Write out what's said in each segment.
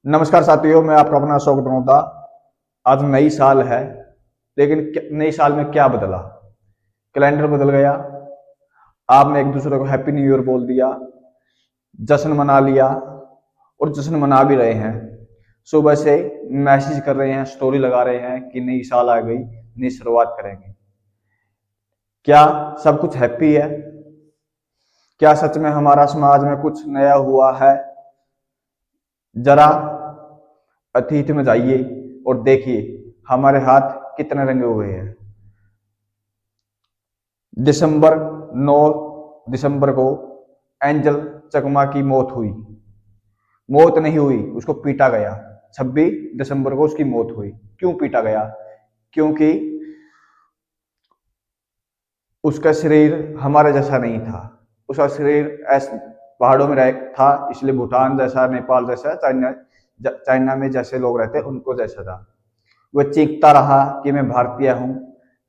नमस्कार साथियों, मैं आपका अपना अशोक बनोदा। आज नई साल है, लेकिन नई साल में क्या बदला? कैलेंडर बदल गया। आपने एक दूसरे को हैप्पी न्यू ईयर बोल दिया, जश्न मना लिया और जश्न मना भी रहे हैं। सुबह से मैसेज कर रहे हैं, स्टोरी लगा रहे हैं कि नई साल आ गई, नई शुरुआत करेंगे। क्या सब कुछ हैप्पी है? क्या सच में हमारा समाज में कुछ नया हुआ है? जरा अतीत में जाइए और देखिए हमारे हाथ कितने रंगे हुए हैं। दिसंबर 9 दिसंबर को एंजल चकमा की मौत हुई। मौत नहीं हुई, उसको पीटा गया। 26 दिसंबर को उसकी मौत हुई। क्यों पीटा गया? क्योंकि उसका शरीर हमारे जैसा नहीं था। उसका शरीर ऐसे पहाड़ों में रह था, इसलिए भूटान जैसा, नेपाल जैसा, चाइना में जैसे लोग रहते उनको जैसा था। वह चीखता रहा कि मैं भारतीय हूं,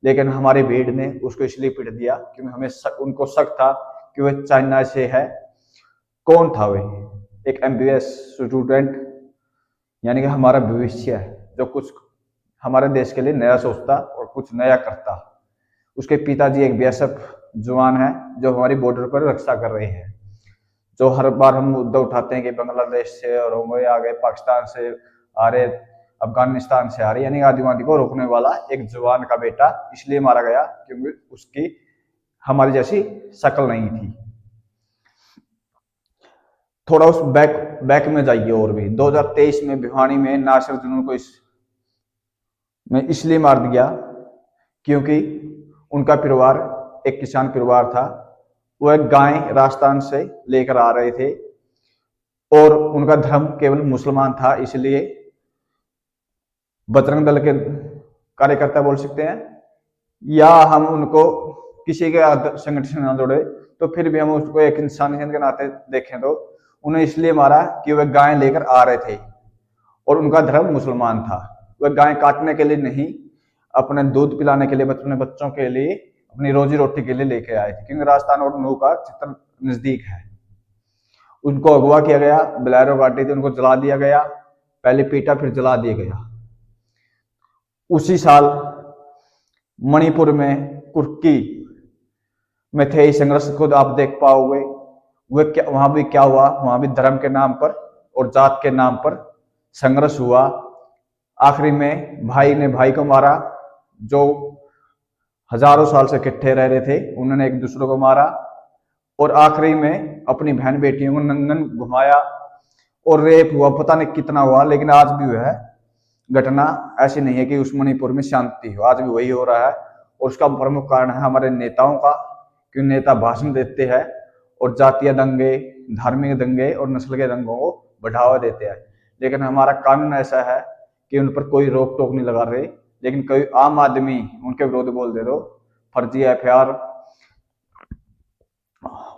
लेकिन हमारी भीड़ ने उसको इसलिए पीट दिया क्योंकि उनको शक था कि वह चाइना से है। कौन था वह? एक एमबीबीएस स्टूडेंट, यानी कि हमारा भविष्य है, जो कुछ हमारे देश के लिए नया सोचता और कुछ नया करता। उसके पिताजी एक बीएसएफ जवान है जो हमारी बॉर्डर पर रक्षा कर रहे हैं। जो हर बार हम मुद्दा उठाते हैं कि बांग्लादेश से और आ गए, पाकिस्तान से आ रहे, अफगानिस्तान से आ रही, यानी आतंकवादी को रोकने वाला एक जवान का बेटा इसलिए मारा गया क्योंकि उसकी हमारी जैसी शक्ल नहीं थी। थोड़ा उस बैक में जाइए और भी। 2023 में भिवानी में नासिर जुनून को इसलिए मार दिया क्योंकि उनका परिवार एक किसान परिवार था। वो एक गाय राजस्थान से लेकर आ रहे थे और उनका धर्म केवल मुसलमान था, इसलिए बजरंग दल के कार्यकर्ता बोल सकते हैं, या हम उनको किसी के संगठन से ना जोड़े तो फिर भी हम उसको एक इंसानियत के नाते देखें तो उन्हें इसलिए मारा कि वह गाय लेकर आ रहे थे और उनका धर्म मुसलमान था। वह गाय काटने के लिए नहीं, अपने दूध पिलाने के लिए, अपने बच्चों के लिए, अपनी रोजी रोटी के लिए लेके आए थे, क्योंकि राजस्थान और नू का चित्र नजदीक है। उनको अगवा किया गया, बलैरो गाड़ी थी, उनको जला दिया गया। पहले पीटा फिर जला दिया गया। उसी साल मणिपुर में कुर्की में थे संघर्ष, खुद आप देख पाओगे। वहां भी क्या हुआ? वहां भी धर्म के नाम पर और जात के नाम पर संघर्ष हुआ। आखिरी में भाई ने भाई को मारा। जो हजारों साल से इकट्ठे रह रहे थे उन्होंने एक दूसरे को मारा और आखिरी में अपनी बहन बेटियों को नंगन घुमाया और रेप हुआ। पता नहीं कितना हुआ, लेकिन आज भी वह घटना ऐसी नहीं है कि उस मणिपुर में शांति हो। आज भी वही हो रहा है और उसका प्रमुख कारण है हमारे नेताओं का, क्योंकि नेता भाषण देते हैं और जातीय दंगे, धार्मिक दंगे और नस्ल के दंगों को बढ़ावा देते हैं। लेकिन हमारा कानून ऐसा है कि उन पर कोई रोक टोक नहीं लगा रहे, लेकिन कोई आम आदमी उनके विरोध बोल दे दो, फर्जी एफआईआर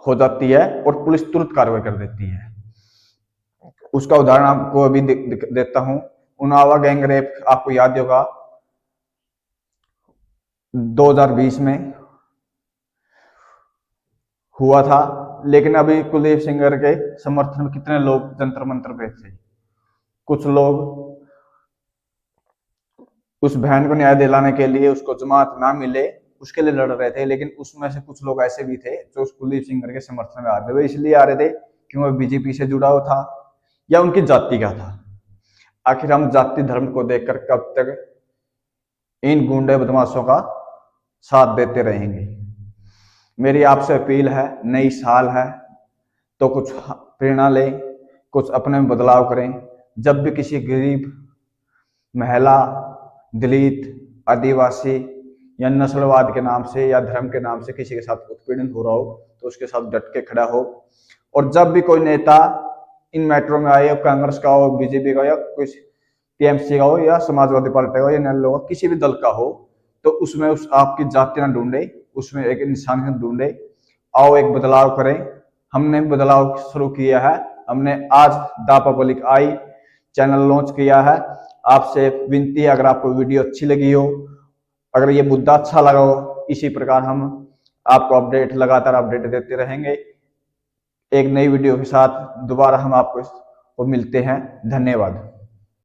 हो जाती है और पुलिस तुरंत कार्रवाई कर देती है। उसका उदाहरण आपको अभी देता हूं। उन्नाव गैंग रेप आपको याद होगा, 2020 में हुआ था, लेकिन अभी कुलदीप सिंगर के समर्थन में कितने लोग जंतर मंतर पे थे। कुछ लोग उस बहन को न्याय दिलाने के लिए, उसको जमात ना मिले उसके लिए लड़ रहे थे, लेकिन उसमें से कुछ लोग ऐसे भी थे जो उस कुलदीप सिंगर के समर्थन में आ रहे थे। वे इसलिए आ रहे थे कि वह बीजेपी से जुड़ा हुआ था या उनकी जाति का था। आखिर हम जाति धर्म को देखकर कब तक इन गुंडे बदमाशों का साथ देते रहेंगे? मेरी आपसे अपील है, नई साल है तो कुछ प्रेरणा लें, कुछ अपने में बदलाव करें। जब भी किसी गरीब, महिला, दलित, आदिवासी या नस्लवाद के नाम से या धर्म के नाम से किसी के साथ उत्पीड़न हो रहा हो तो उसके साथ डट के खड़ा हो। और जब भी कोई नेता इन मैटरों में आए, कांग्रेस का हो, बीजेपी का, या कुछ टीएमसी का हो, या समाजवादी पार्टी का हो, या नल का, किसी भी दल का हो, तो उसमें उस आपकी जाति ना ढूंढे, उसमें एक इंसानियत ढूंढे। आओ एक बदलाव करें। हमने बदलाव शुरू किया है। हमने आज the public I channel launch किया है। आपसे विनती है, अगर आपको वीडियो अच्छी लगी हो, अगर ये मुद्दा अच्छा लगा हो, इसी प्रकार हम आपको लगातार अपडेट देते रहेंगे। एक नई वीडियो के साथ दोबारा हम आपको को मिलते हैं। धन्यवाद।